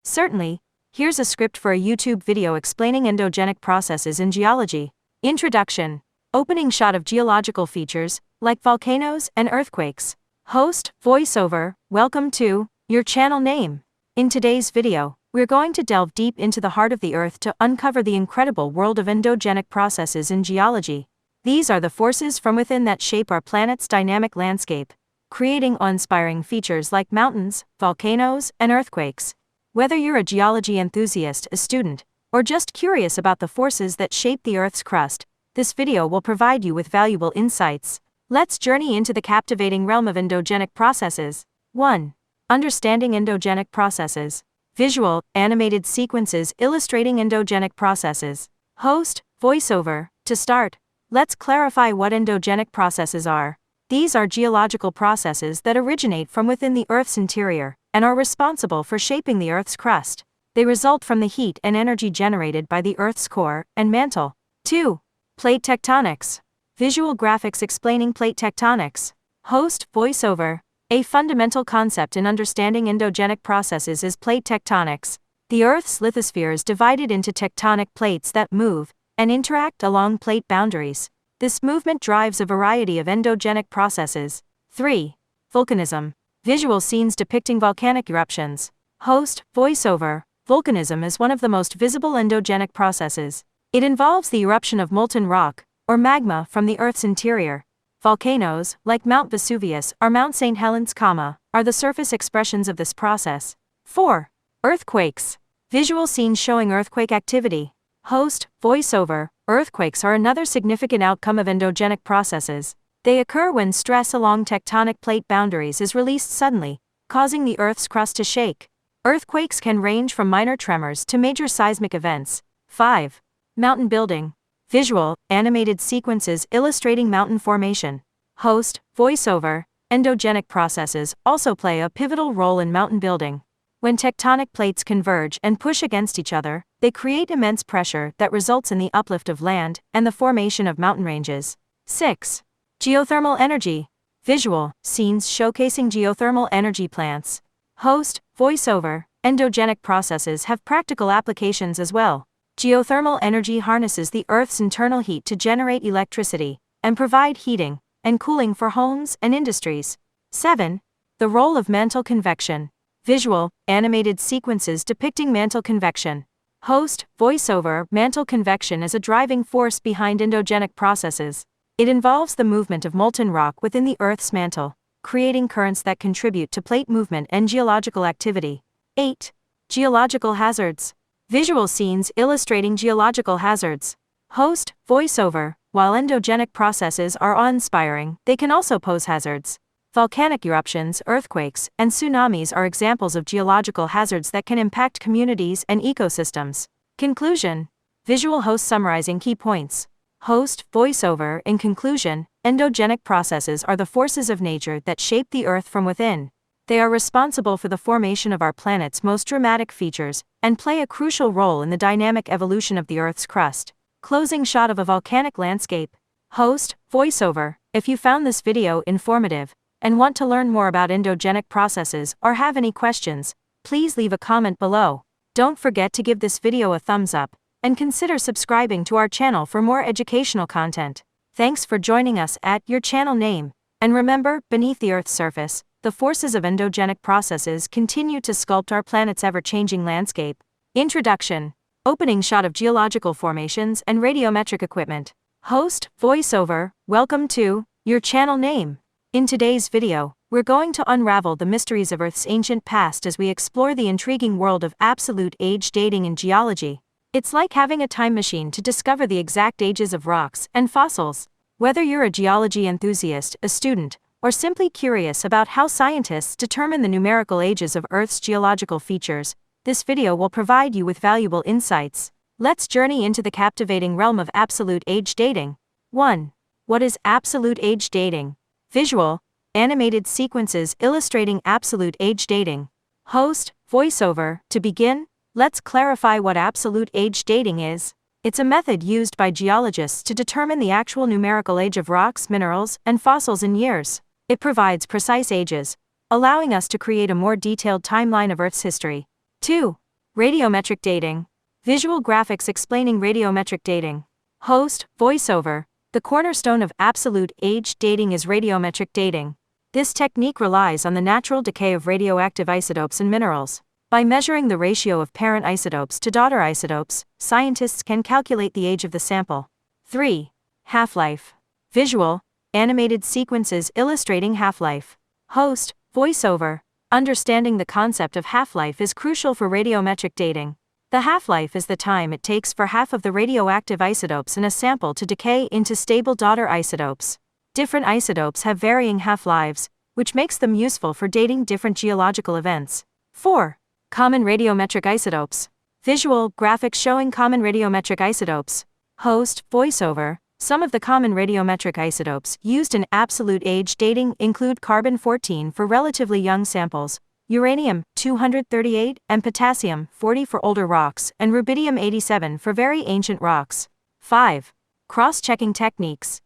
Certainly. Here's a script for a YouTube video explaining endogenic processes in geology. Introduction. Opening shot of geological features, like volcanoes and earthquakes. Host, voiceover, welcome to your channel name. In today's video, we're going to delve deep into the heart of the Earth to uncover the incredible world of endogenic processes in geology. These are the forces from within that shape our planet's dynamic landscape, creating awe-inspiring features like mountains, volcanoes, and earthquakes. Whether you're a geology enthusiast, a student, or just curious about the forces that shape the Earth's crust, this video will provide you with valuable insights. Let's journey into the captivating realm of endogenic processes. 1. Understanding endogenic processes. Visual, animated sequences illustrating endogenic processes. Host, voiceover. To start, let's clarify what endogenic processes are. These are geological processes that originate from within the Earth's interior and are responsible for shaping the Earth's crust. They result from the heat and energy generated by the Earth's core and mantle. 2. Plate tectonics. Visual graphics explaining plate tectonics. Host, voiceover. A fundamental concept in understanding endogenic processes is plate tectonics. The Earth's lithosphere is divided into tectonic plates that move and interact along plate boundaries. This movement drives a variety of endogenic processes. 3. Volcanism. Visual scenes depicting volcanic eruptions. Host, voiceover. Volcanism is one of the most visible endogenic processes. It involves the eruption of molten rock, or magma, from the Earth's interior. Volcanoes, like Mount Vesuvius or Mount St. Helens, are the surface expressions of this process. 4. Earthquakes. Visual scenes showing earthquake activity. Host, voiceover. Earthquakes are another significant outcome of endogenic processes. They occur when stress along tectonic plate boundaries is released suddenly, causing the Earth's crust to shake. Earthquakes can range from minor tremors to major seismic events. 5. Mountain building. Visual, animated sequences illustrating mountain formation. Host, voiceover. Endogenic processes also play a pivotal role in mountain building. When tectonic plates converge and push against each other, they create immense pressure that results in the uplift of land and the formation of mountain ranges. 6. Geothermal energy. Visual scenes showcasing geothermal energy plants. Host, voiceover. Endogenic processes have practical applications as well. Geothermal energy harnesses the Earth's internal heat to generate electricity and provide heating and cooling for homes and industries. 7. The role of mantle convection. Visual, animated sequences depicting mantle convection. Host, voiceover. Mantle convection is a driving force behind endogenic processes. It involves the movement of molten rock within the Earth's mantle, creating currents that contribute to plate movement and geological activity. 8. Geological hazards. Visual scenes illustrating geological hazards. Host, voiceover. While endogenic processes are awe-inspiring, they can also pose hazards. Volcanic eruptions, earthquakes, and tsunamis are examples of geological hazards that can impact communities and ecosystems. Conclusion. Visual host summarizing key points. Host, voiceover. In conclusion, endogenic processes are the forces of nature that shape the Earth from within. They are responsible for the formation of our planet's most dramatic features and play a crucial role in the dynamic evolution of the Earth's crust. Closing shot of a volcanic landscape. Host, voiceover. If you found this video informative and want to learn more about endogenic processes or have any questions, please leave a comment below. Don't forget to give this video a thumbs up and consider subscribing to our channel for more educational content. Thanks for joining us at your channel name. And remember, beneath the Earth's surface, the forces of endogenic processes continue to sculpt our planet's ever-changing landscape. Introduction. Opening shot of geological formations and radiometric equipment. Host, voiceover. Welcome to your channel name. In today's video, we're going to unravel the mysteries of Earth's ancient past as we explore the intriguing world of absolute age dating in geology. It's like having a time machine to discover the exact ages of rocks and fossils. Whether you're a geology enthusiast, a student, or simply curious about how scientists determine the numerical ages of Earth's geological features, this video will provide you with valuable insights. Let's journey into the captivating realm of absolute age dating. 1. What is absolute age dating? Visual, animated sequences illustrating absolute age dating. Host, voiceover. To begin, let's clarify what absolute age dating is. It's a method used by geologists to determine the actual numerical age of rocks, minerals, and fossils in years. It provides precise ages, allowing us to create a more detailed timeline of Earth's history. 2. Radiometric dating. Visual graphics explaining radiometric dating. Host, voiceover. The cornerstone of absolute age dating is radiometric dating. This technique relies on the natural decay of radioactive isotopes and minerals. By measuring the ratio of parent isotopes to daughter isotopes, scientists can calculate the age of the sample. 3. Half-life. Visual, animated sequences illustrating half-life. Host, voiceover. Understanding the concept of half-life is crucial for radiometric dating. The half-life is the time it takes for half of the radioactive isotopes in a sample to decay into stable daughter isotopes. Different isotopes have varying half-lives, which makes them useful for dating different geological events. 4. Common radiometric isotopes. Visual, graphics showing common radiometric isotopes. Host, voiceover. Some of the common radiometric isotopes used in absolute age dating include carbon-14 for relatively young samples, uranium-238, and potassium-40 for older rocks, and rubidium-87 for very ancient rocks. 5. Cross-checking techniques.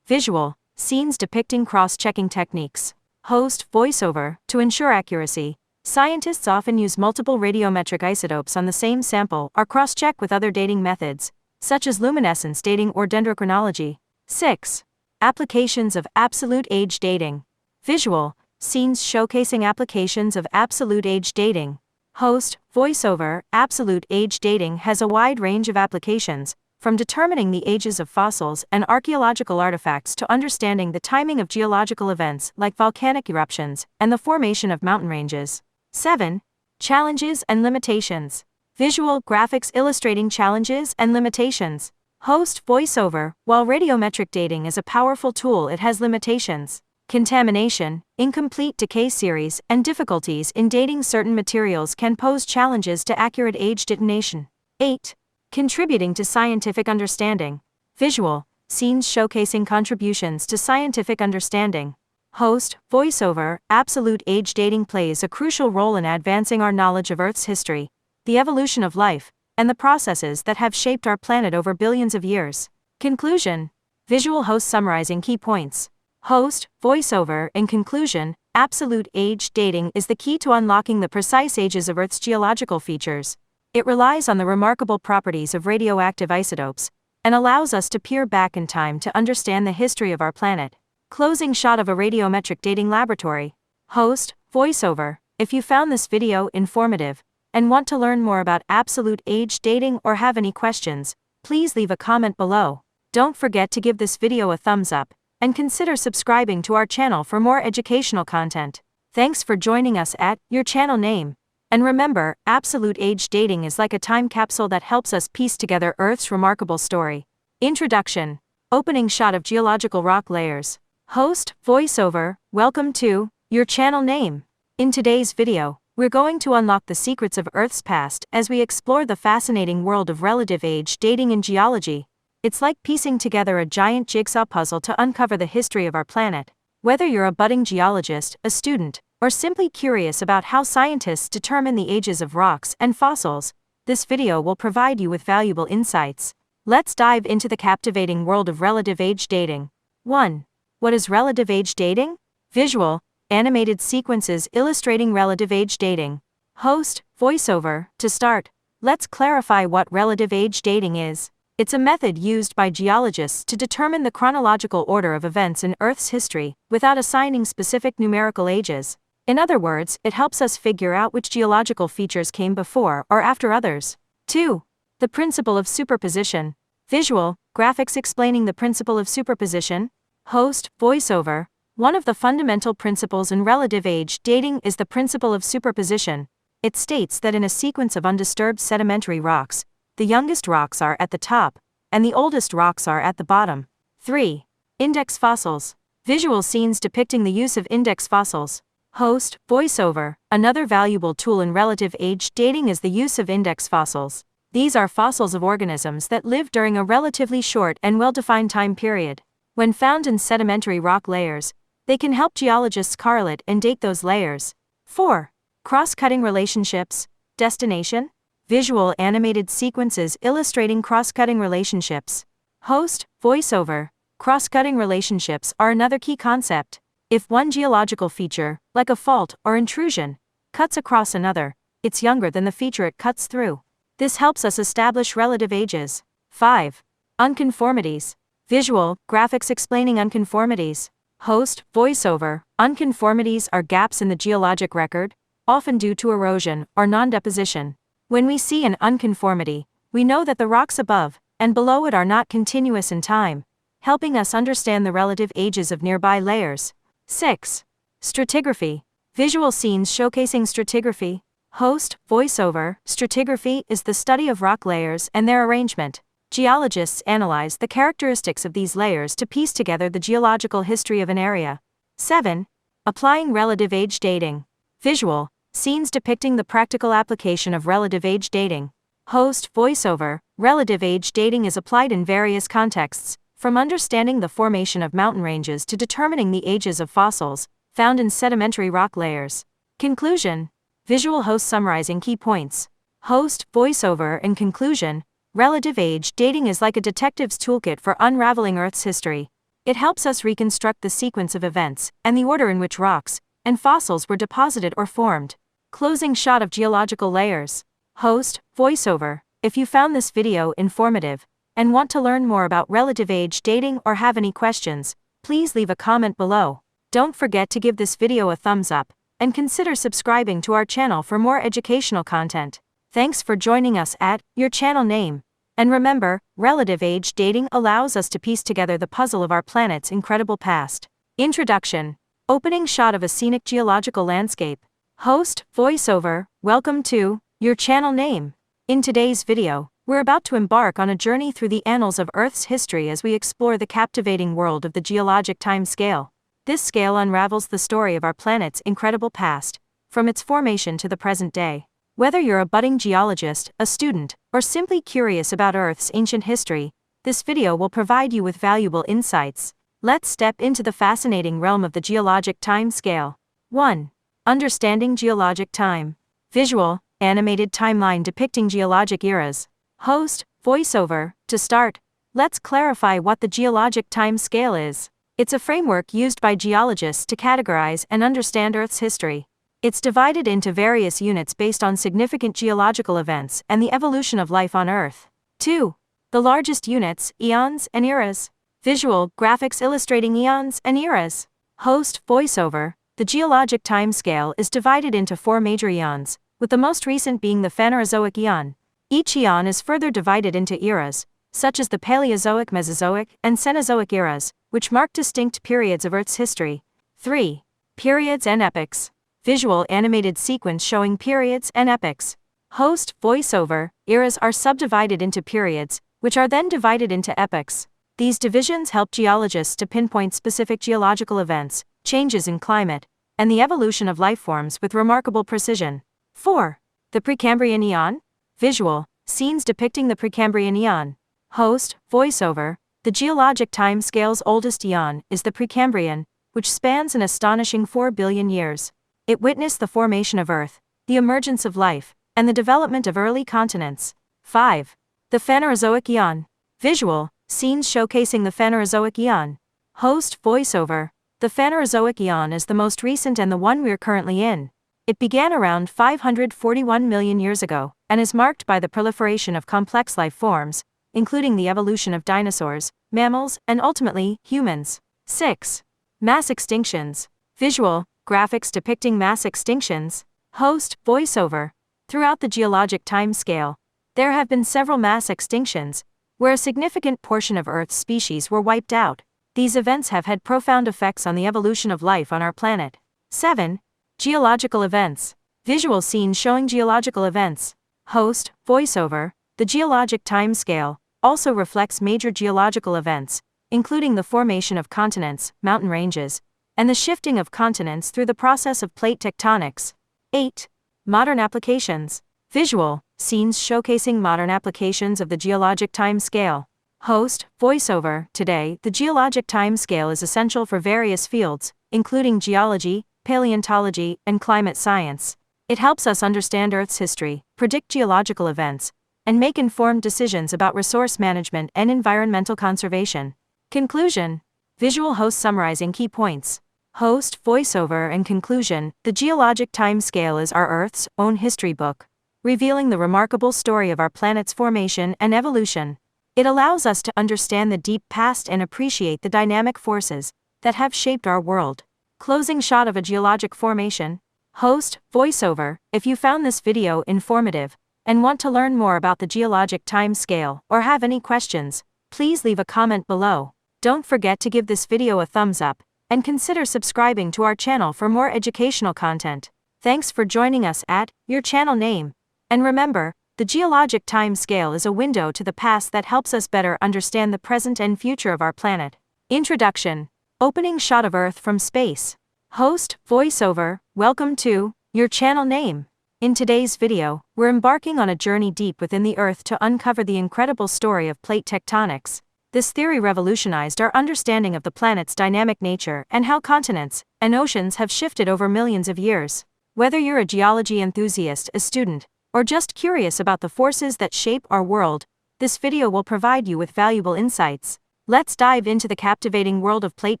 Visual, scenes depicting cross-checking techniques. Host, voiceover. To ensure accuracy, scientists often use multiple radiometric isotopes on the same sample or cross-check with other dating methods, such as luminescence dating or dendrochronology. 6. Applications of absolute age dating. Visual, scenes showcasing applications of absolute age dating. Host, voiceover. Absolute age dating has a wide range of applications, from determining the ages of fossils and archaeological artifacts to understanding the timing of geological events like volcanic eruptions and the formation of mountain ranges. 7. Challenges and limitations. Visual graphics illustrating challenges and limitations. Host, voiceover. While radiometric dating is a powerful tool, it has limitations. Contamination, incomplete decay series, and difficulties in dating certain materials can pose challenges to accurate age determination. 8. Contributing to scientific understanding. Visual, scenes showcasing contributions to scientific understanding. Host, voiceover. Absolute age dating plays a crucial role in advancing our knowledge of Earth's history, the evolution of life, and the processes that have shaped our planet over billions of years. Conclusion. Visual host summarizing key points. Host, voiceover. In conclusion, absolute age dating is the key to unlocking the precise ages of Earth's geological features. It relies on the remarkable properties of radioactive isotopes, and allows us to peer back in time to understand the history of our planet. Closing shot of a radiometric dating laboratory. Host, voiceover. If you found this video informative, and want to learn more about absolute age dating or have any questions, please leave a comment below. Don't forget to give this video a thumbs up, and consider subscribing to our channel for more educational content. Thanks for joining us at Your Channel Name. And remember, absolute age dating is like a time capsule that helps us piece together Earth's remarkable story. Introduction. Opening shot of geological rock layers. Host, voiceover. Welcome to Your Channel Name. In today's video, we're going to unlock the secrets of Earth's past as we explore the fascinating world of relative age dating in geology. It's like piecing together a giant jigsaw puzzle to uncover the history of our planet. Whether you're a budding geologist, a student, or simply curious about how scientists determine the ages of rocks and fossils, this video will provide you with valuable insights. Let's dive into the captivating world of relative age dating. 1. What is relative age dating? Visual, animated sequences illustrating relative age dating. Host, voiceover. To start, let's clarify what relative age dating is. It's a method used by geologists to determine the chronological order of events in Earth's history, without assigning specific numerical ages. In other words, it helps us figure out which geological features came before or after others. 2. The principle of superposition. Visual, graphics explaining the principle of superposition. Host, voiceover. One of the fundamental principles in relative age dating is the principle of superposition. It states that in a sequence of undisturbed sedimentary rocks, the youngest rocks are at the top, and the oldest rocks are at the bottom. 3. Index fossils. Visual scenes depicting the use of index fossils. Host, voiceover. Another valuable tool in relative age dating is the use of index fossils. These are fossils of organisms that lived during a relatively short and well-defined time period. When found in sedimentary rock layers, they can help geologists correlate and date those layers. 4. Cross-cutting relationships. Destination. Visual animated sequences illustrating cross-cutting relationships. Host, voiceover. Cross-cutting relationships are another key concept. If one geological feature, like a fault or intrusion, cuts across another, it's younger than the feature it cuts through. This helps us establish relative ages. 5. Unconformities. Visual, graphics explaining unconformities. Host, voiceover. Unconformities are gaps in the geologic record, often due to erosion or non-deposition. When we see an unconformity, we know that the rocks above and below it are not continuous in time, helping us understand the relative ages of nearby layers. 6. Stratigraphy. Visual scenes showcasing stratigraphy. Host, voiceover. Stratigraphy is the study of rock layers and their arrangement. Geologists analyze the characteristics of these layers to piece together the geological history of an area. 7. Applying relative age dating. Visual, scenes depicting the practical application of relative age dating. Host, voiceover. Relative age dating is applied in various contexts, from understanding the formation of mountain ranges to determining the ages of fossils found in sedimentary rock layers. Conclusion. Visual host summarizing key points. Host, voiceover. In conclusion, relative age dating is like a detective's toolkit for unraveling Earth's history. It helps us reconstruct the sequence of events and the order in which rocks and fossils were deposited or formed. Closing shot of geological layers. Host, voiceover. If you found this video informative and want to learn more about relative age dating or have any questions, please leave a comment below. Don't forget to give this video a thumbs up and consider subscribing to our channel for more educational content. Thanks for joining us at Your Channel Name. And remember, relative age dating allows us to piece together the puzzle of our planet's incredible past. Introduction. Opening shot of a scenic geological landscape. Host, voiceover. Welcome to Your Channel Name. In today's video, we're about to embark on a journey through the annals of Earth's history as we explore the captivating world of the geologic time scale. This scale unravels the story of our planet's incredible past, from its formation to the present day. Whether you're a budding geologist, a student, or simply curious about Earth's ancient history, this video will provide you with valuable insights. Let's step into the fascinating realm of the geologic time scale. 1. Understanding geologic time. Visual, animated timeline depicting geologic eras. Host, voiceover. To start, let's clarify what the geologic time scale is. It's a framework used by geologists to categorize and understand Earth's history. It's divided into various units based on significant geological events and the evolution of life on Earth. 2. The largest units, eons and eras. Visual, graphics illustrating eons and eras. Host, voiceover. The geologic time scale is divided into 4 major eons, with the most recent being the Phanerozoic eon. Each eon is further divided into eras, such as the Paleozoic, Mesozoic, and Cenozoic eras, which mark distinct periods of Earth's history. 3. Periods and epochs. Visual animated sequence showing periods and epochs. Host, voiceover. Eras are subdivided into periods, which are then divided into epochs. These divisions help geologists to pinpoint specific geological events, changes in climate, and the evolution of life forms with remarkable precision. 4. The Precambrian eon. Visual, scenes depicting the Precambrian eon. Host, voiceover. The geologic time scale's oldest eon is the Precambrian, which spans an astonishing 4 billion years. It witnessed the formation of Earth, the emergence of life, and the development of early continents. 5. The Phanerozoic eon. Visual, scenes showcasing the Phanerozoic eon. Host, voiceover. The Phanerozoic eon is the most recent and the one we're currently in. It began around 541 million years ago, and is marked by the proliferation of complex life forms, including the evolution of dinosaurs, mammals, and ultimately, humans. 6. Mass extinctions. Visual, graphics depicting mass extinctions. Host, voiceover. Throughout the geologic time scale, there have been several mass extinctions, where a significant portion of Earth's species were wiped out. These events have had profound effects on the evolution of life on our planet. 7. Geological events. Visual scenes showing geological events. Host, voiceover. The geologic time scale also reflects major geological events, including the formation of continents, mountain ranges, and the shifting of continents through the process of plate tectonics. 8. Modern applications. Visual, scenes showcasing modern applications of the geologic time scale. Host, voiceover. Today, the geologic time scale is essential for various fields, including geology, paleontology, and climate science. It helps us understand Earth's history, predict geological events, and make informed decisions about resource management and environmental conservation. Conclusion. Visual host summarizing key points. Host, voiceover, and conclusion. The geologic time scale is our Earth's own history book, revealing the remarkable story of our planet's formation and evolution. It allows us to understand the deep past and appreciate the dynamic forces that have shaped our world. Closing shot of a geologic formation. Host, voiceover. If you found this video informative and want to learn more about the geologic time scale or have any questions, please leave a comment below. Don't forget to give this video a thumbs up and consider subscribing to our channel for more educational content. Thanks for joining us at Your Channel Name. And remember, the geologic time scale is a window to the past that helps us better understand the present and future of our planet. Introduction. Opening shot of Earth from space. Host, voiceover. Welcome to Your Channel Name. In today's video, we're embarking on a journey deep within the Earth to uncover the incredible story of plate tectonics. This theory revolutionized our understanding of the planet's dynamic nature and how continents and oceans have shifted over millions of years. Whether you're a geology enthusiast, a student, or just curious about the forces that shape our world, this video will provide you with valuable insights. Let's dive into the captivating world of plate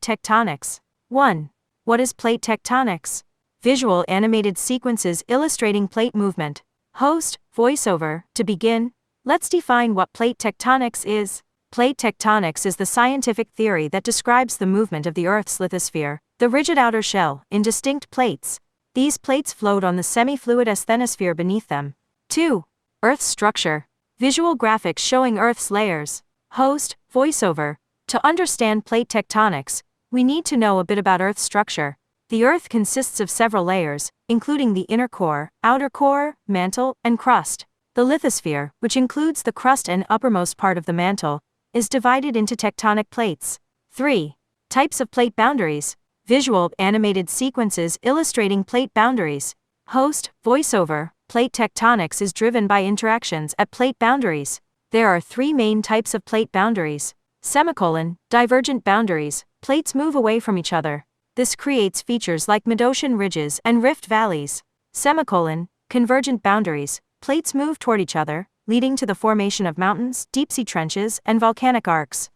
tectonics. 1. What is plate tectonics? Visual animated sequences illustrating plate movement. Host, voiceover. To begin, let's define what plate tectonics is. Plate tectonics is the scientific theory that describes the movement of the Earth's lithosphere, the rigid outer shell, in distinct plates. These plates float on the semi-fluid asthenosphere beneath them. 2. Earth's structure. Visual graphics showing Earth's layers. Host, voiceover. To understand plate tectonics, we need to know a bit about Earth's structure. The Earth consists of several layers, including the inner core, outer core, mantle, and crust. The lithosphere, which includes the crust and uppermost part of the mantle, is divided into tectonic plates. 3. Types of plate boundaries. Visual animated sequences illustrating plate boundaries. Host, voiceover. Plate tectonics is driven by interactions at plate boundaries. There are 3 main types of plate boundaries. Divergent boundaries. Plates move away from each other. This creates features like mid-ocean ridges and rift valleys. Convergent boundaries. Plates move toward each other, leading to the formation of mountains, deep-sea trenches, and volcanic arcs.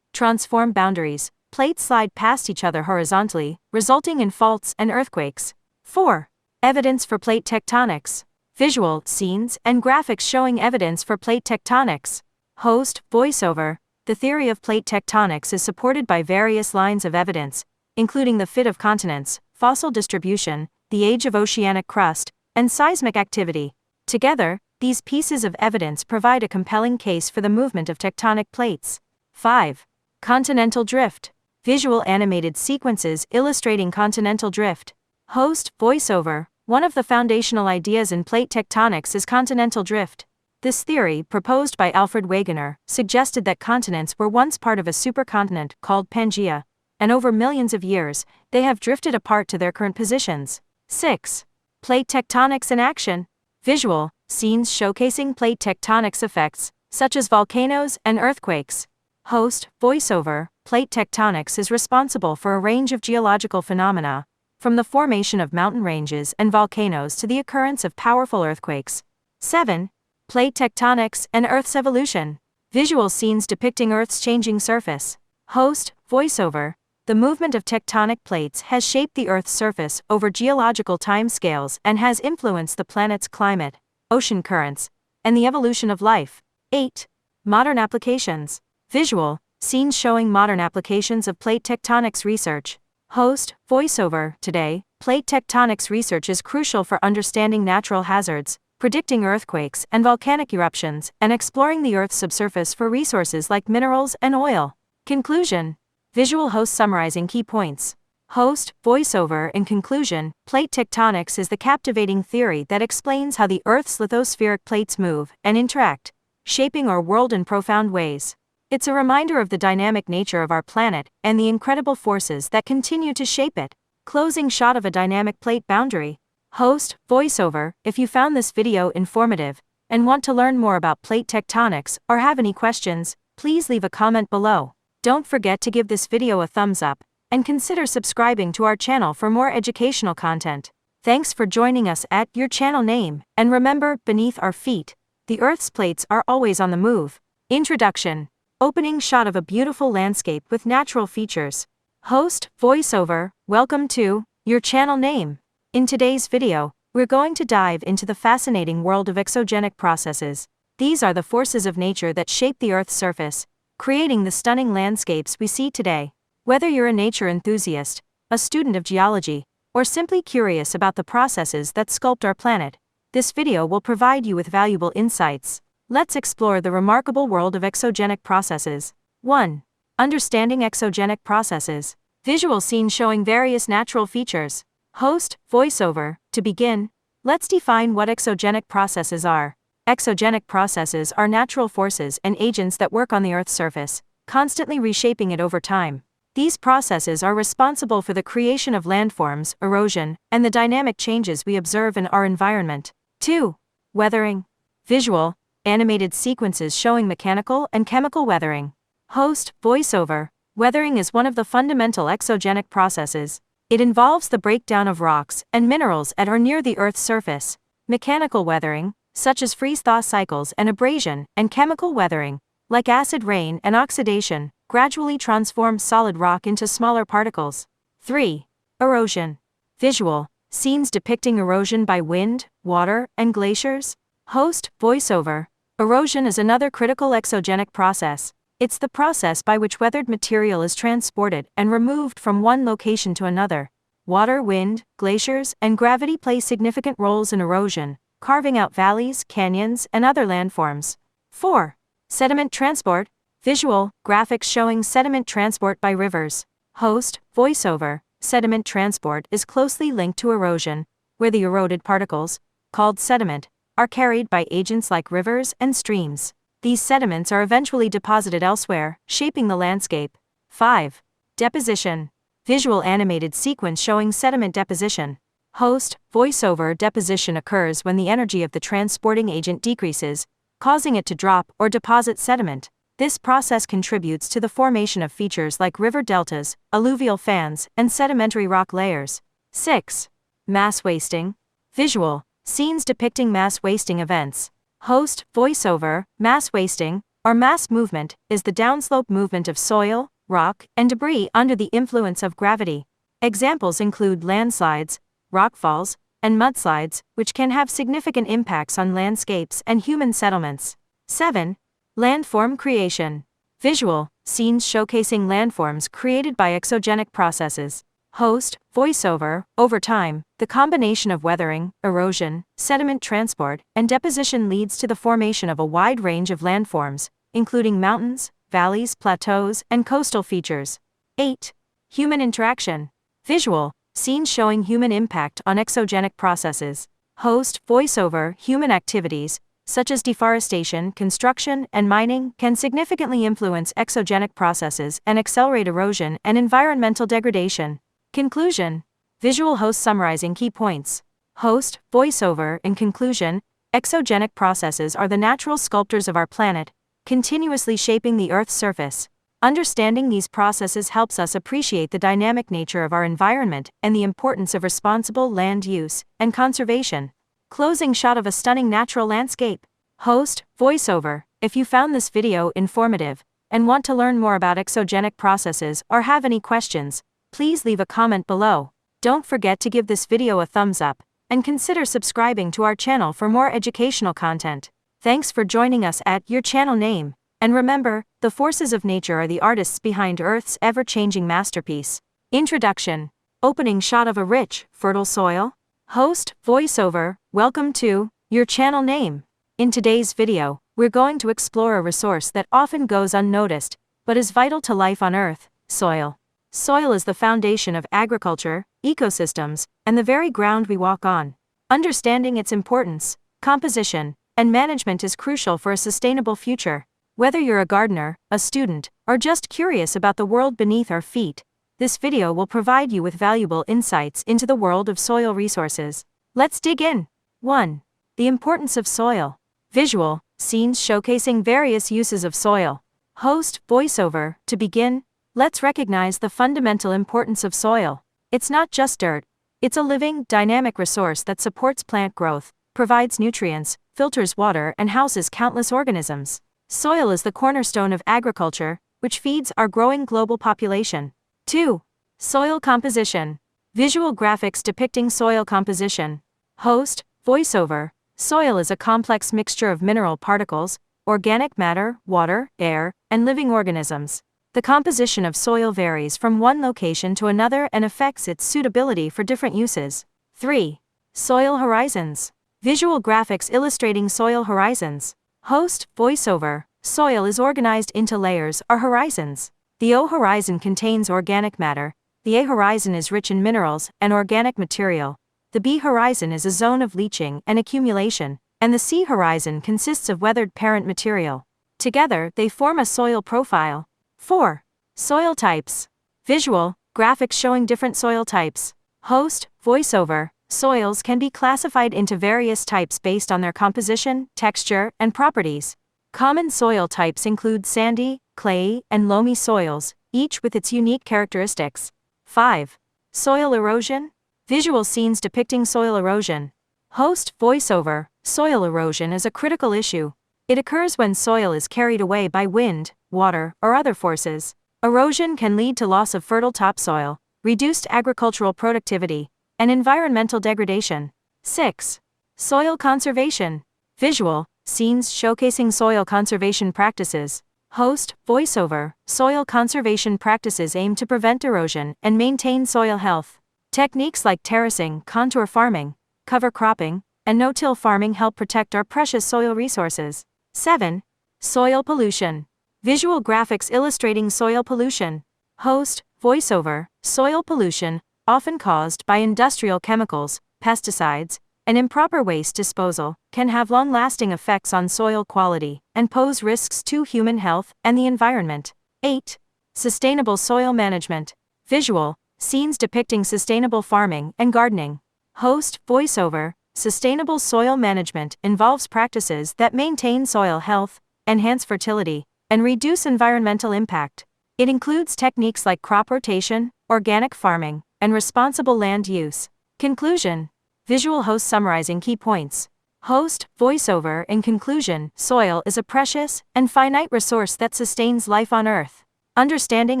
Transform boundaries. Plates slide past each other horizontally, resulting in faults and earthquakes. 4. Evidence for plate tectonics. Visual scenes and graphics showing evidence for plate tectonics. Host, voiceover. The theory of plate tectonics is supported by various lines of evidence, including the fit of continents, fossil distribution, the age of oceanic crust, and seismic activity. Together, these pieces of evidence provide a compelling case for the movement of tectonic plates. 5. Continental drift. Visual animated sequences illustrating continental drift. Host, voiceover. One of the foundational ideas in plate tectonics is continental drift. This theory, proposed by Alfred Wegener, suggested that continents were once part of a supercontinent called Pangaea, and over millions of years, they have drifted apart to their current positions. 6. Plate tectonics in action. Visual scenes showcasing plate tectonics effects, such as volcanoes and earthquakes. Host, voiceover. Plate tectonics is responsible for a range of geological phenomena, from the formation of mountain ranges and volcanoes to the occurrence of powerful earthquakes. 7. Plate tectonics and Earth's evolution. Visual scenes depicting Earth's changing surface. Host, voiceover. The movement of tectonic plates has shaped the Earth's surface over geological timescales and has influenced the planet's climate, ocean currents, and the evolution of life. 8. Modern applications. Visual scenes showing modern applications of plate tectonics research. Host, voiceover. Today, plate tectonics research is crucial for understanding natural hazards, predicting earthquakes and volcanic eruptions, and exploring the Earth's subsurface for resources like minerals and oil. Conclusion. Visual host summarizing key points. Host, voiceover. In conclusion, plate tectonics is the captivating theory that explains how the Earth's lithospheric plates move and interact, shaping our world in profound ways. It's a reminder of the dynamic nature of our planet and the incredible forces that continue to shape it. Closing shot of a dynamic plate boundary. Host, voiceover. If you found this video informative and want to learn more about plate tectonics or have any questions, please leave a comment below. Don't forget to give this video a thumbs up and consider subscribing to our channel for more educational content. Thanks for joining us at Your Channel Name, and remember, beneath our feet, the Earth's plates are always on the move. Introduction. Opening shot of a beautiful landscape with natural features. Host, voiceover, welcome to your channel name. In today's video, we're going to dive into the fascinating world of exogenic processes. These are the forces of nature that shape the Earth's surface, creating the stunning landscapes we see today. Whether you're a nature enthusiast, a student of geology, or simply curious about the processes that sculpt our planet, this video will provide you with valuable insights. Let's explore the remarkable world of exogenic processes. 1. Understanding exogenic processes. Visual scene showing various natural features. Host, voiceover. To begin, let's define what exogenic processes are. Exogenic processes are natural forces and agents that work on the Earth's surface, constantly reshaping it over time. These processes are responsible for the creation of landforms, erosion, and the dynamic changes we observe in our environment. 2. Weathering. Visual, animated sequences showing mechanical and chemical weathering. Host, voiceover. Weathering is one of the fundamental exogenic processes. It involves the breakdown of rocks and minerals at or near the Earth's surface. Mechanical weathering, such as freeze-thaw cycles and abrasion, and chemical weathering, like acid rain and oxidation, gradually transforms solid rock into smaller particles. 3. Erosion. Visual, scenes depicting erosion by wind, water, and glaciers. Host, voiceover. Erosion is another critical exogenic process. It's the process by which weathered material is transported and removed from one location to another. Water, wind, glaciers, and gravity play significant roles in erosion, carving out valleys, canyons, and other landforms. 4. Sediment transport. Visual, graphics showing sediment transport by rivers. Host, voiceover. Sediment transport is closely linked to erosion, where the eroded particles, called sediment, are carried by agents like rivers and streams. These sediments are eventually deposited elsewhere, shaping the landscape. 5. Deposition. Visual animated sequence showing sediment deposition. Host, voiceover. Deposition occurs when the energy of the transporting agent decreases, causing it to drop or deposit sediment. This process contributes to the formation of features like river deltas, alluvial fans, and sedimentary rock layers. 6. Mass wasting. Visual, scenes depicting mass wasting events. Host, voiceover. Mass wasting, or mass movement, is the downslope movement of soil, rock, and debris under the influence of gravity. Examples include landslides, rockfalls, and mudslides, which can have significant impacts on landscapes and human settlements. 7. Landform creation. Visual, scenes showcasing landforms created by exogenic processes. Host, voiceover. Over time, the combination of weathering, erosion, sediment transport, and deposition leads to the formation of a wide range of landforms, including mountains, valleys, plateaus, and coastal features. 8. Human interaction. Visual, scenes showing human impact on exogenic processes. Host, voiceover. Human activities, such as deforestation, construction, and mining, can significantly influence exogenic processes and accelerate erosion and environmental degradation. Conclusion. Visual host summarizing key points. Host, voiceover. In conclusion, exogenic processes are the natural sculptors of our planet, continuously shaping the Earth's surface. Understanding these processes helps us appreciate the dynamic nature of our environment and the importance of responsible land use and conservation. Closing shot of a stunning natural landscape. Host, voiceover. If you found this video informative and want to learn more about exogenic processes or have any questions, please leave a comment below. Don't forget to give this video a thumbs up and consider subscribing to our channel for more educational content. Thanks for joining us at your channel name. And remember, the forces of nature are the artists behind Earth's ever-changing masterpiece. Introduction. Opening shot of a rich, fertile soil. Host, voiceover. Welcome to your channel name. In today's video, we're going to explore a resource that often goes unnoticed, but is vital to life on Earth: soil. Soil is the foundation of agriculture, ecosystems, and the very ground we walk on. Understanding its importance, composition, and management is crucial for a sustainable future. Whether you're a gardener, a student, or just curious about the world beneath our feet, this video will provide you with valuable insights into the world of soil resources. Let's dig in. 1. The importance of soil. Visual, scenes showcasing various uses of soil. Host, voiceover. To begin, let's recognize the fundamental importance of soil. It's not just dirt. It's a living, dynamic resource that supports plant growth, provides nutrients, filters water, and houses countless organisms. Soil is the cornerstone of agriculture, which feeds our growing global population. 2. Soil composition. Visual graphics depicting soil composition. Host, voiceover. Soil is a complex mixture of mineral particles, organic matter, water, air, and living organisms. The composition of soil varies from one location to another and affects its suitability for different uses. 3. Soil horizons. Visual graphics illustrating soil horizons. Host, voiceover. Soil is organized into layers or horizons. The O horizon contains organic matter, the A horizon is rich in minerals and organic material, the B horizon is a zone of leaching and accumulation, and the C horizon consists of weathered parent material. Together, they form a soil profile. 4. Soil types. Visual, graphics showing different soil types. Host, voiceover. Soils can be classified into various types based on their composition, texture, and properties. Common soil types include sandy, clayey, and loamy soils, each with its unique characteristics. 5. Soil erosion. Visual scenes depicting soil erosion. Host, voiceover. Soil erosion is a critical issue. It occurs when soil is carried away by wind, water, or other forces. Erosion can lead to loss of fertile topsoil, reduced agricultural productivity, and environmental degradation. 6. Soil conservation. Visual scenes showcasing soil conservation practices. Host, voiceover. Soil conservation practices aim to prevent erosion and maintain soil health. Techniques like terracing, contour farming, cover cropping, and no-till farming help protect our precious soil resources. 7. Soil pollution. Visual graphics illustrating soil pollution. Host, voiceover. Soil pollution, often caused by industrial chemicals, pesticides, and improper waste disposal, can have long-lasting effects on soil quality and pose risks to human health and the environment. 8. Sustainable soil management. Visual scenes depicting sustainable farming and gardening. Host, voiceover. Sustainable soil management involves practices that maintain soil health, enhance fertility, and reduce environmental impact. It includes techniques like crop rotation, organic farming, and responsible land use. Conclusion. Visual host summarizing key points. Host, voiceover. In conclusion, soil is a precious and finite resource that sustains life on Earth. Understanding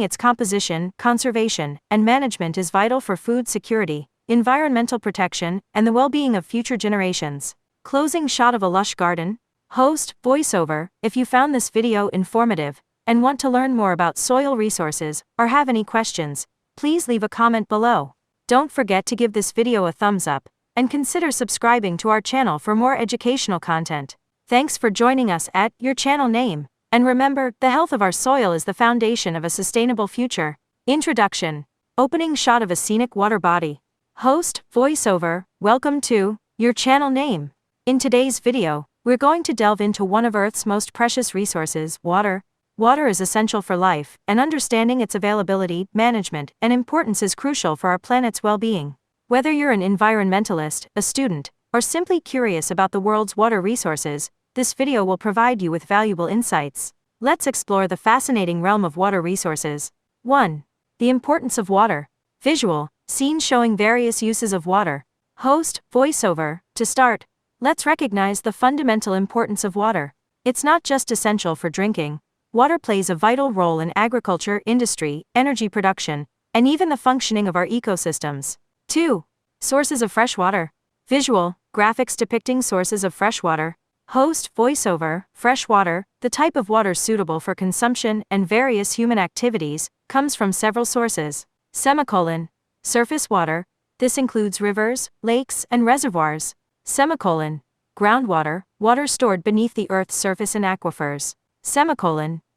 its composition, conservation, and management is vital for food security, environmental protection, and the well-being of future generations. Closing shot of a lush garden. Host, voiceover. If you found this video informative and want to learn more about soil resources or have any questions, please leave a comment below. Don't forget to give this video a thumbs up and consider subscribing to our channel for more educational content. Thanks for joining us at Your Channel Name. And remember, the health of our soil is the foundation of a sustainable future. Introduction. Opening shot of a scenic water body. Host, voiceover. Welcome to Your Channel Name. In today's video, we're going to delve into one of Earth's most precious resources, water. Water is essential for life, and understanding its availability, management, and importance is crucial for our planet's well-being. Whether you're an environmentalist, a student, or simply curious about the world's water resources, this video will provide you with valuable insights. Let's explore the fascinating realm of water resources. 1. The importance of water. Visual scenes showing various uses of water. Host, voiceover. To start, let's recognize the fundamental importance of water. It's not just essential for drinking. Water plays a vital role in agriculture, industry, energy production, and even the functioning of our ecosystems. 2. Sources of fresh water. Visual graphics depicting sources of fresh water. Host, voiceover. Fresh water, the type of water suitable for consumption and various human activities, comes from several sources. Surface water. This includes rivers, lakes, and reservoirs. Groundwater, water stored beneath the Earth's surface in aquifers.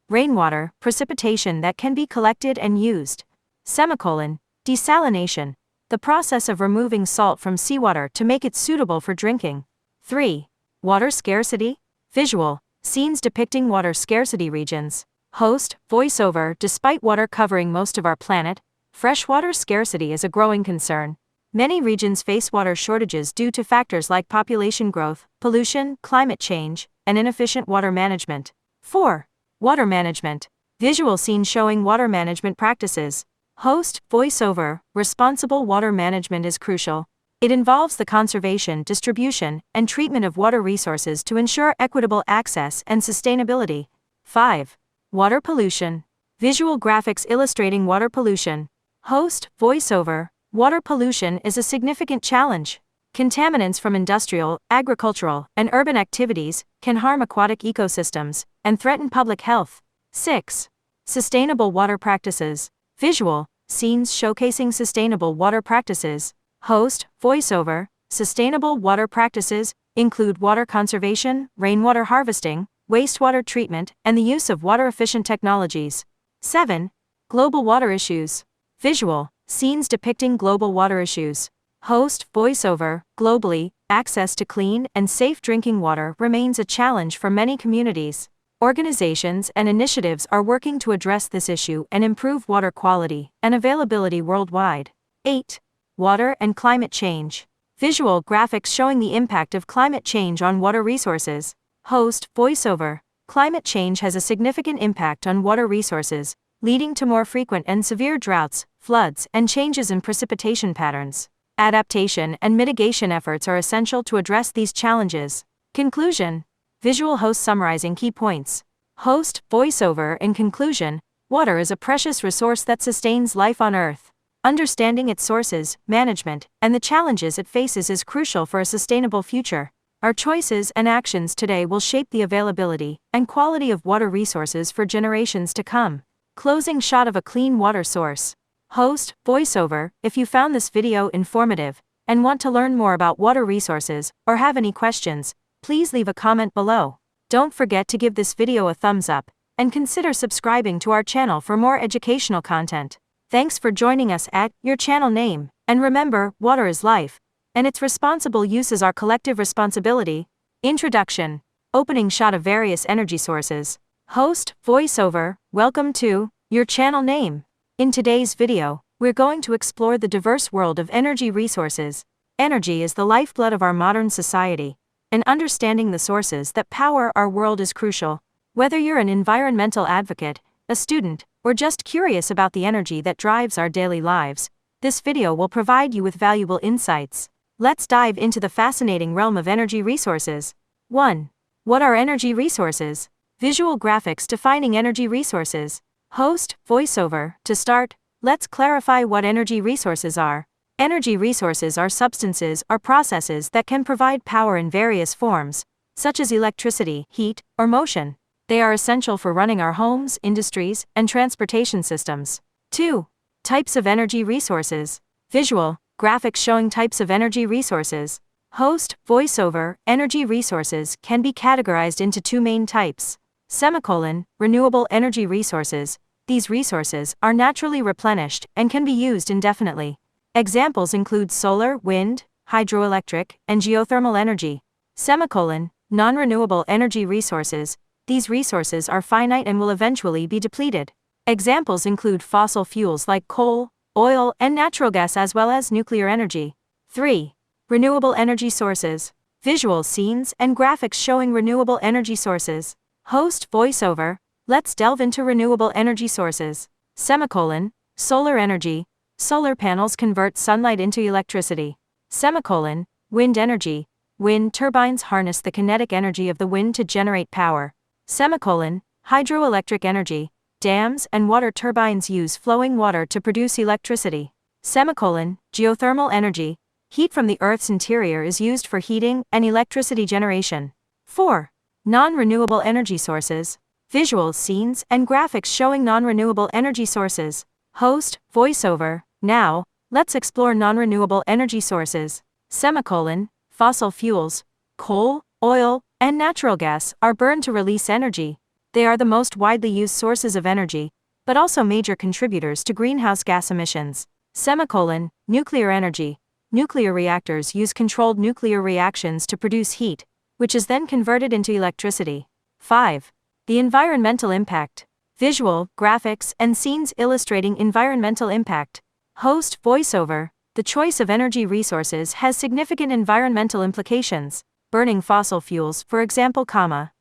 Rainwater, precipitation that can be collected and used. Desalination, the process of removing salt from seawater to make it suitable for drinking. 3. Water scarcity. Visual scenes depicting water scarcity regions. Host, voiceover. Despite water covering most of our planet, freshwater scarcity is a growing concern. Many regions face water shortages due to factors like population growth, pollution, climate change, and inefficient water management. 4. Water management. Visual scenes showing water management practices. Host, voiceover. Responsible water management is crucial. It involves the conservation, distribution, and treatment of water resources to ensure equitable access and sustainability. 5. Water pollution. Visual graphics illustrating water pollution. Host, voiceover, water pollution is a significant challenge. Contaminants from industrial, agricultural, and urban activities can harm aquatic ecosystems and threaten public health. 6. Sustainable water practices. Visual, scenes showcasing sustainable water practices. Host, voiceover, sustainable water practices include water conservation, rainwater harvesting, wastewater treatment, and the use of water-efficient technologies. 7. Global water issues. Visual, scenes depicting global water issues. Host, voiceover, globally, access to clean and safe drinking water remains a challenge for many communities. Organizations and initiatives are working to address this issue and improve water quality and availability worldwide. 8. Water and climate change. Visual graphics showing the impact of climate change on water resources. Host, voiceover, climate change has a significant impact on water resources, leading to more frequent and severe droughts, floods, and changes in precipitation patterns. Adaptation and mitigation efforts are essential to address these challenges. Conclusion. Visual host summarizing key points. Host, voiceover. In conclusion, water is a precious resource that sustains life on Earth. Understanding its sources, management, and the challenges it faces is crucial for a sustainable future. Our choices and actions today will shape the availability and quality of water resources for generations to come. Closing shot of a clean water source. Host, voiceover. If you found this video informative and want to learn more about water resources or have any questions, please leave a comment below. Don't forget to give this video a thumbs up and consider subscribing to our channel for more educational content. Thanks for joining us at Your Channel Name, and remember, water is life, and its responsible use is our collective responsibility. Introduction. Opening shot of various energy sources. Host, voiceover. Welcome to Your Channel Name. In today's video, we're going to explore the diverse world of energy resources. Energy is the lifeblood of our modern society, and understanding the sources that power our world is crucial. Whether you're an environmental advocate, a student, or just curious about the energy that drives our daily lives, this video will provide you with valuable insights. Let's dive into the fascinating realm of energy resources. 1. What are energy resources? Visual graphics defining energy resources. Host, voiceover. To start, let's clarify what energy resources are. Energy resources are substances or processes that can provide power in various forms, such as electricity, heat, or motion. They are essential for running our homes, industries, and transportation systems. 2. Types of energy resources. Visual graphics showing types of energy resources. Host, voiceover. Energy resources can be categorized into two main types. Renewable energy resources. These resources are naturally replenished and can be used indefinitely. Examples include solar, wind, hydroelectric, and geothermal energy. Non-renewable energy resources. These resources are finite and will eventually be depleted. Examples include fossil fuels like coal, oil, and natural gas, as well as nuclear energy. 3. Renewable energy sources. Visual scenes and graphics showing renewable energy sources. Host, voiceover. Let's delve into renewable energy sources. Solar energy. Solar panels convert sunlight into electricity. Wind energy. Wind turbines harness the kinetic energy of the wind to generate power. Hydroelectric energy. Dams and water turbines use flowing water to produce electricity. Geothermal energy. Heat from the Earth's interior is used for heating and electricity generation. 4. Non-renewable energy sources. Visual scenes and graphics showing non-renewable energy sources. Host, voiceover. Now, let's explore non-renewable energy sources. Fossil fuels. Coal, oil, and natural gas are burned to release energy. They are the most widely used sources of energy, but also major contributors to greenhouse gas emissions. Nuclear energy. Nuclear reactors use controlled nuclear reactions to produce heat, which is then converted into electricity. 5. The environmental impact. Visual, graphics, and scenes illustrating environmental impact. Host, voiceover. The choice of energy resources has significant environmental implications. Burning fossil fuels, for example,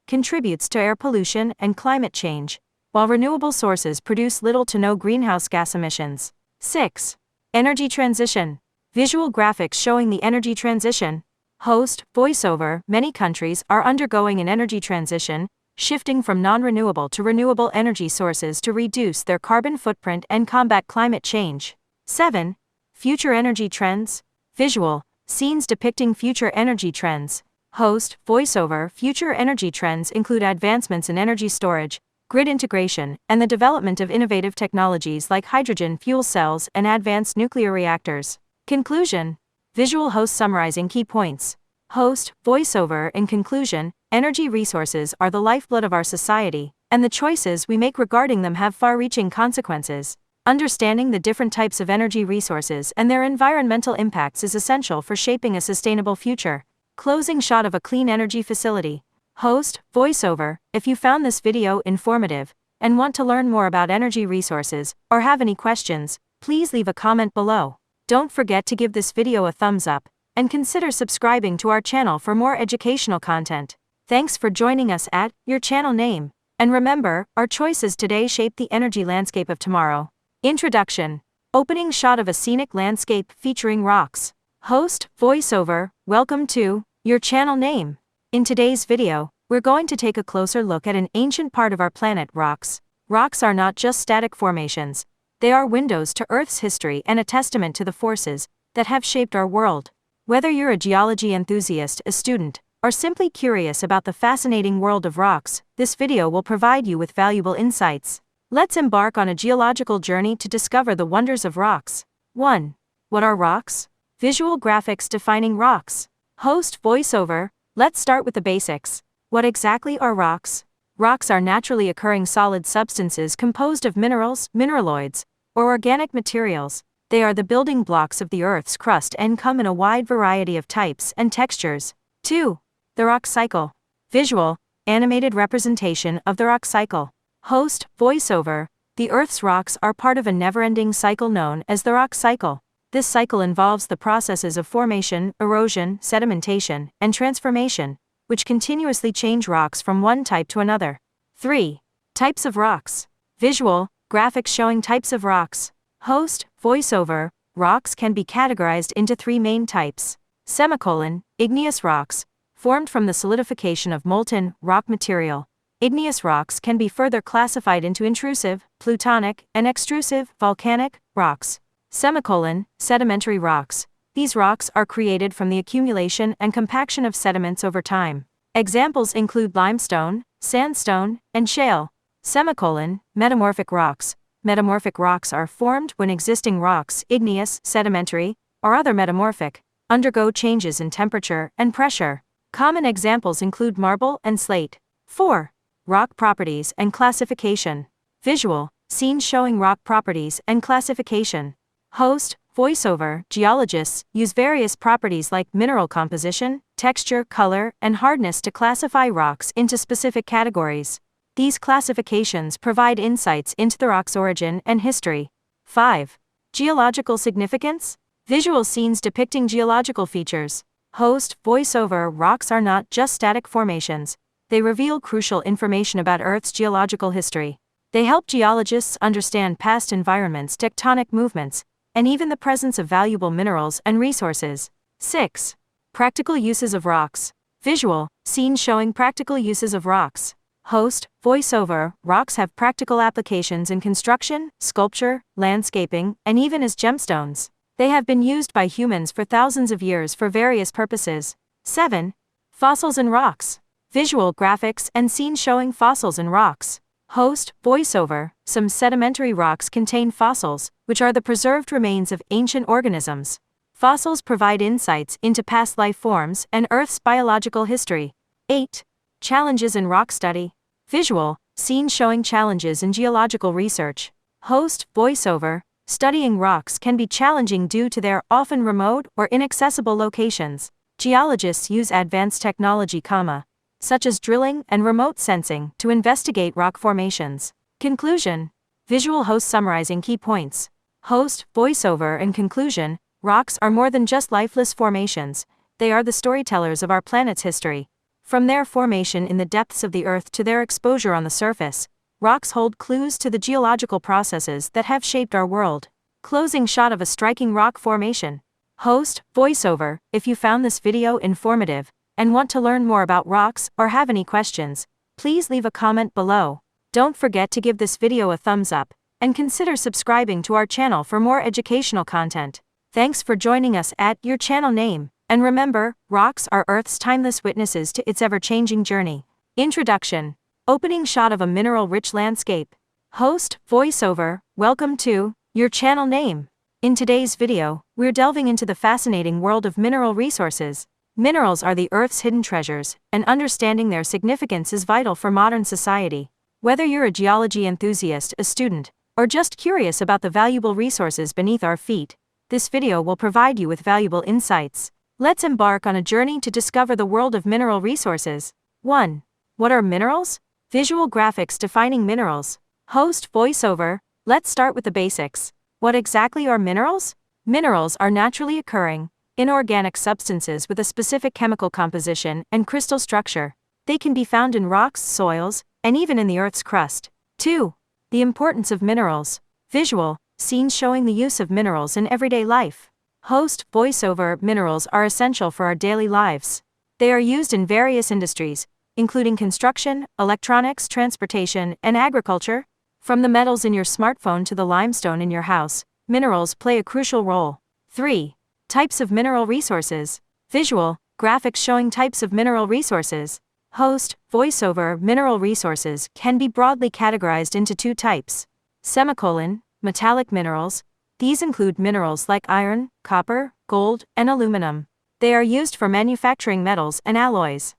contributes to air pollution and climate change, while renewable sources produce little to no greenhouse gas emissions. 6. Energy transition. Visual graphics showing the energy transition. Host, voiceover. Many countries are undergoing an energy transition, shifting from non-renewable to renewable energy sources to reduce their carbon footprint and combat climate change. 7. Future energy trends. Visual, scenes depicting future energy trends. Host, voiceover. Future energy trends include advancements in energy storage, grid integration, and the development of innovative technologies like hydrogen fuel cells and advanced nuclear reactors. Conclusion. Visual host summarizing key points. Host, voiceover. In conclusion, energy resources are the lifeblood of our society, and the choices we make regarding them have far-reaching consequences. Understanding the different types of energy resources and their environmental impacts is essential for shaping a sustainable future. Closing shot of a clean energy facility. Host, voiceover. If you found this video informative and want to learn more about energy resources or have any questions, please leave a comment below. Don't forget to give this video a thumbs up and consider subscribing to our channel for more educational content. Thanks for joining us at Your Channel Name. And remember, our choices today shape the energy landscape of tomorrow. Introduction. Opening shot of a scenic landscape featuring rocks. Host, voiceover. Welcome to Your Channel Name. In today's video, we're going to take a closer look at an ancient part of our planet, rocks. Rocks are not just static formations. They are windows to Earth's history and a testament to the forces that have shaped our world. Whether you're a geology enthusiast, a student, or simply curious about the fascinating world of rocks, this video will provide you with valuable insights. Let's embark on a geological journey to discover the wonders of rocks. 1. What are rocks? Visual graphics defining rocks. Host, voiceover. Let's start with the basics. What exactly are rocks? Rocks are naturally occurring solid substances composed of minerals, mineraloids, or organic materials. They are the building blocks of the Earth's crust and come in a wide variety of types and textures. 2. The rock cycle. Visual, animated representation of the rock cycle. Host, voiceover. The Earth's rocks are part of a never-ending cycle known as the rock cycle. This cycle involves the processes of formation, erosion, sedimentation, and transformation, which continuously change rocks from one type to another. 3. Types of rocks. Visual, graphics showing types of rocks. Host, voiceover. Rocks can be categorized into 3 main types. Igneous rocks, formed from the solidification of molten rock material. Igneous rocks can be further classified into intrusive, plutonic, and extrusive, volcanic, rocks. Sedimentary rocks. These rocks are created from the accumulation and compaction of sediments over time. Examples include limestone, sandstone, and shale. Metamorphic rocks. Metamorphic rocks are formed when existing rocks, igneous, sedimentary, or other metamorphic, undergo changes in temperature and pressure. Common examples include marble and slate. 4. Rock properties and classification. Visual, scenes showing rock properties and classification. Host, voiceover. Geologists use various properties like mineral composition, texture, color, and hardness to classify rocks into specific categories. These classifications provide insights into the rock's origin and history. 5. Geological significance. Visual scenes depicting geological features. Host, voiceover. Rocks are not just static formations. They reveal crucial information about Earth's geological history. They help geologists understand past environments, tectonic movements, and even the presence of valuable minerals and resources. 6. Practical uses of rocks. Visual, scenes showing practical uses of rocks. Host, voiceover. Rocks have practical applications in construction, sculpture, landscaping, and even as gemstones. They have been used by humans for thousands of years for various purposes. 7. Fossils in rocks. Visual graphics and scenes showing fossils in rocks. Host, voiceover. Some sedimentary rocks contain fossils, which are the preserved remains of ancient organisms. Fossils provide insights into past life forms and Earth's biological history. 8. Challenges in rock study. Visual, scenes showing challenges in geological research. Host, voiceover. Studying rocks can be challenging due to their often remote or inaccessible locations. Geologists use advanced technology, such as drilling and remote sensing, to investigate rock formations. Conclusion. Visual host summarizing key points. Host, voiceover. In conclusion, rocks are more than just lifeless formations. They are the storytellers of our planet's history. From their formation in the depths of the Earth to their exposure on the surface, rocks hold clues to the geological processes that have shaped our world. Closing shot of a striking rock formation. Host, voiceover. If you found this video informative and want to learn more about rocks or have any questions, please leave a comment below. Don't forget to give this video a thumbs up and consider subscribing to our channel for more educational content. Thanks for joining us at your channel name. And remember, rocks are Earth's timeless witnesses to its ever-changing journey. Introduction. Opening shot of a mineral-rich landscape. Host, voiceover, welcome to your channel name. In today's video, we're delving into the fascinating world of mineral resources. Minerals are the Earth's hidden treasures, and understanding their significance is vital for modern society. Whether you're a geology enthusiast, a student, or just curious about the valuable resources beneath our feet, this video will provide you with valuable insights. Let's embark on a journey to discover the world of mineral resources. 1. What are minerals? Visual graphics defining minerals. Host, voiceover, let's start with the basics. What exactly are minerals? Minerals are naturally occurring, inorganic substances with a specific chemical composition and crystal structure. They can be found in rocks, soils, and even in the Earth's crust. 2. The importance of minerals. Visual, scenes showing the use of minerals in everyday life. Host, voiceover, minerals are essential for our daily lives. They are used in various industries, including construction, electronics, transportation, and agriculture. From the metals in your smartphone to the limestone in your house, minerals play a crucial role. 3. Types of mineral resources. Visual, graphics showing types of mineral resources. Host, voiceover, mineral resources can be broadly categorized into 2 types. Metallic minerals. These include minerals like iron, copper, gold, and aluminum. They are used for manufacturing metals and alloys.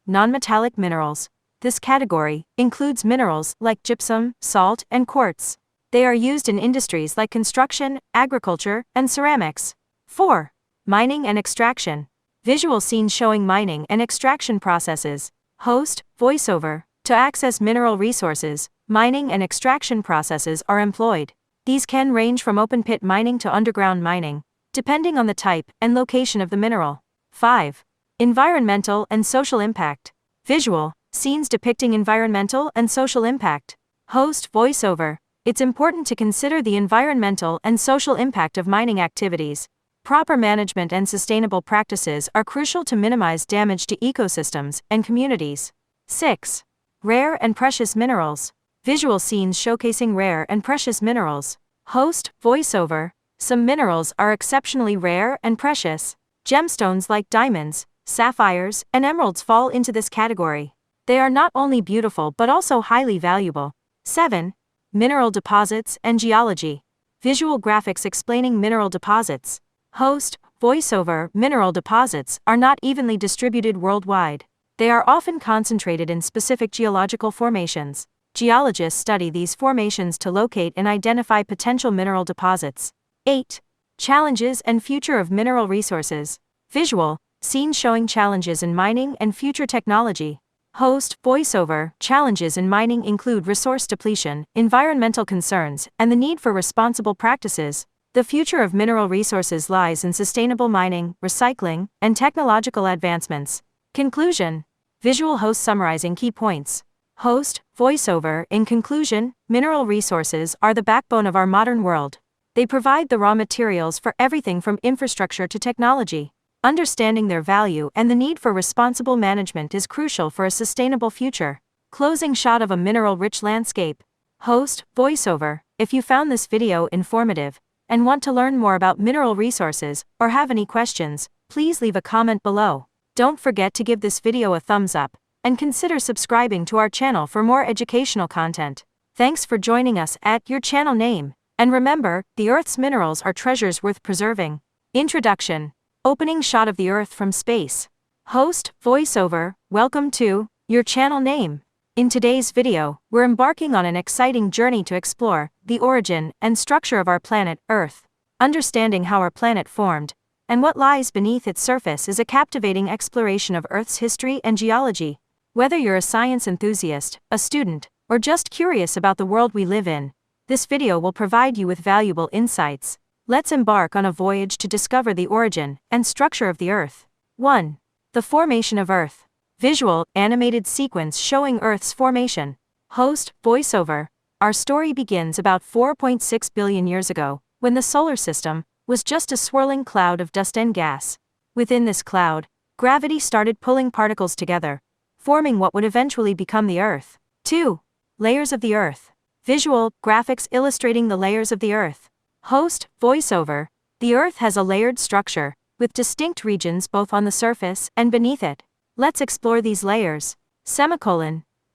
Non-metallic minerals. This category includes minerals like gypsum, salt, and quartz. They are used in industries like construction, agriculture, and ceramics. 4. Mining and extraction. Visual scenes showing mining and extraction processes. Host, voiceover. To access mineral resources, mining and extraction processes are employed. These can range from open-pit mining to underground mining, depending on the type and location of the mineral. 5. Environmental and social impact. Visual, scenes depicting environmental and social impact. Host, voiceover. It's important to consider the environmental and social impact of mining activities. Proper management and sustainable practices are crucial to minimize damage to ecosystems and communities. 6. Rare and precious minerals. Visual scenes showcasing rare and precious minerals. Host, voiceover. Some minerals are exceptionally rare and precious. Gemstones like diamonds, sapphires, and emeralds fall into this category. They are not only beautiful but also highly valuable. 7. Mineral deposits and geology. Visual graphics explaining mineral deposits. Host, voiceover, mineral deposits are not evenly distributed worldwide. They are often concentrated in specific geological formations. Geologists study these formations to locate and identify potential mineral deposits. 8. Challenges and future of mineral resources. Visual, scenes showing challenges in mining and future technology. Host, voiceover, challenges in mining include resource depletion, environmental concerns, and the need for responsible practices. The future of mineral resources lies in sustainable mining, recycling, and technological advancements. Conclusion. Visual host summarizing key points. Host, voiceover, in conclusion, mineral resources are the backbone of our modern world. They provide the raw materials for everything from infrastructure to technology. Understanding their value and the need for responsible management is crucial for a sustainable future. Closing shot of a mineral-rich landscape. Host, voiceover, if you found this video informative and want to learn more about mineral resources or have any questions, please leave a comment below. Don't forget to give this video a thumbs up and consider subscribing to our channel for more educational content. Thanks for joining us at your channel name. And remember, the Earth's minerals are treasures worth preserving. Introduction. Opening shot of the Earth from space. Host, voiceover, welcome to your channel name. In today's video, we're embarking on an exciting journey to explore the origin and structure of our planet, Earth. Understanding how our planet formed and what lies beneath its surface is a captivating exploration of Earth's history and geology. Whether you're a science enthusiast, a student, or just curious about the world we live in, this video will provide you with valuable insights. Let's embark on a voyage to discover the origin and structure of the Earth. 1. The formation of Earth. Visual, animated sequence showing Earth's formation. Host, voiceover. Our story begins about 4.6 billion years ago, when the solar system was just a swirling cloud of dust and gas. Within this cloud, gravity started pulling particles together, forming what would eventually become the Earth. 2. Layers of the Earth. Visual, graphics illustrating the layers of the Earth. Host, voiceover. The Earth has a layered structure, with distinct regions both on the surface and beneath it. Let's explore these layers.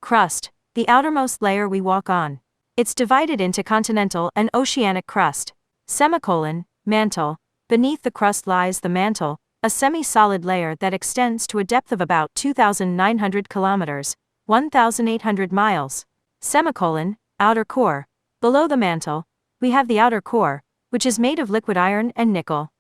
Crust, the outermost layer we walk on. It's divided into continental and oceanic crust. Mantle. Beneath the crust lies the mantle, a semi-solid layer that extends to a depth of about 2,900 kilometers, 1,800 miles. Outer core. Below the mantle, we have the outer core, which is made of liquid iron and nickel.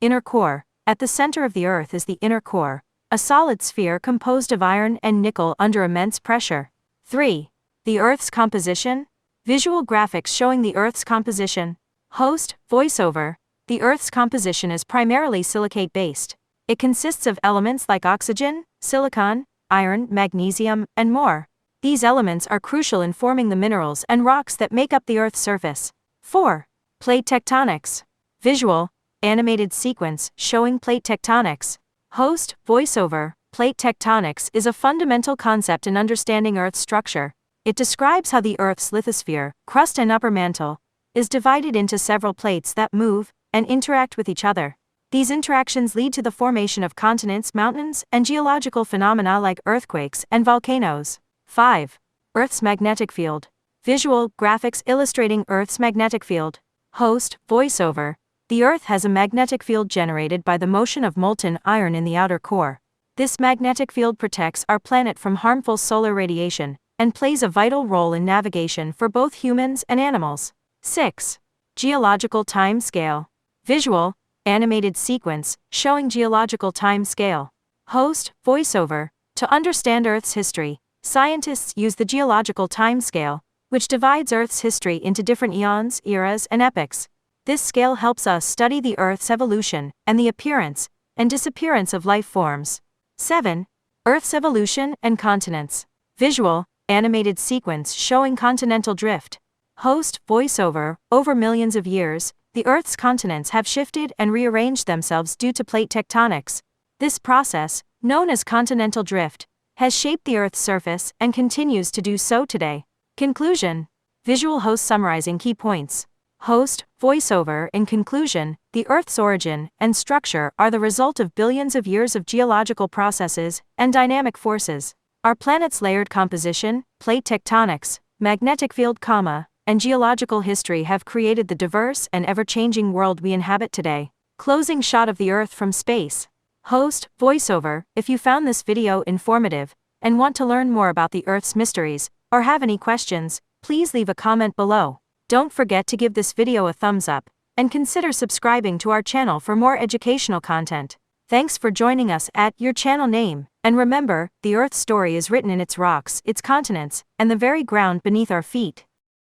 Inner core. At the center of the Earth is the inner core, a solid sphere composed of iron and nickel under immense pressure. 3. The Earth's composition. Visual graphics showing the Earth's composition. Host, voiceover. The Earth's composition is primarily silicate-based. It consists of elements like oxygen, silicon, iron, magnesium, and more. These elements are crucial in forming the minerals and rocks that make up the Earth's surface. 4. Plate tectonics. Visual, animated sequence showing plate tectonics. Host, voiceover. Plate tectonics is a fundamental concept in understanding Earth's structure. It describes how the Earth's lithosphere, crust and upper mantle, is divided into several plates that move and interact with each other. These interactions lead to the formation of continents, mountains, and geological phenomena like earthquakes and volcanoes. 5. Earth's magnetic field. Visual, graphics illustrating Earth's magnetic field. Host, voiceover. The Earth has a magnetic field generated by the motion of molten iron in the outer core. This magnetic field protects our planet from harmful solar radiation and plays a vital role in navigation for both humans and animals. 6. Geological time scale. Visual, animated sequence showing geological time scale. Host, voiceover. To understand Earth's history, scientists use the geological time scale, which divides Earth's history into different eons, eras, and epochs. This scale helps us study the Earth's evolution and the appearance and disappearance of life forms. 7. Earth's evolution and continents. Visual, animated sequence showing continental drift. Host, voiceover. Over millions of years, the Earth's continents have shifted and rearranged themselves due to plate tectonics. This process, known as continental drift, has shaped the Earth's surface and continues to do so today. Conclusion. Visual host summarizing key points. Host, voiceover. In conclusion, the Earth's origin and structure are the result of billions of years of geological processes and dynamic forces. Our planet's layered composition, plate tectonics, magnetic field, and geological history have created the diverse and ever-changing world we inhabit today. Closing shot of the Earth from space. Host, voiceover. If you found this video informative and want to learn more about the Earth's mysteries, or have any questions, please leave a comment below. Don't forget to give this video a thumbs up, and consider subscribing to our channel for more educational content. Thanks for joining us at your channel name, and remember, the Earth's story is written in its rocks, its continents, and the very ground beneath our feet.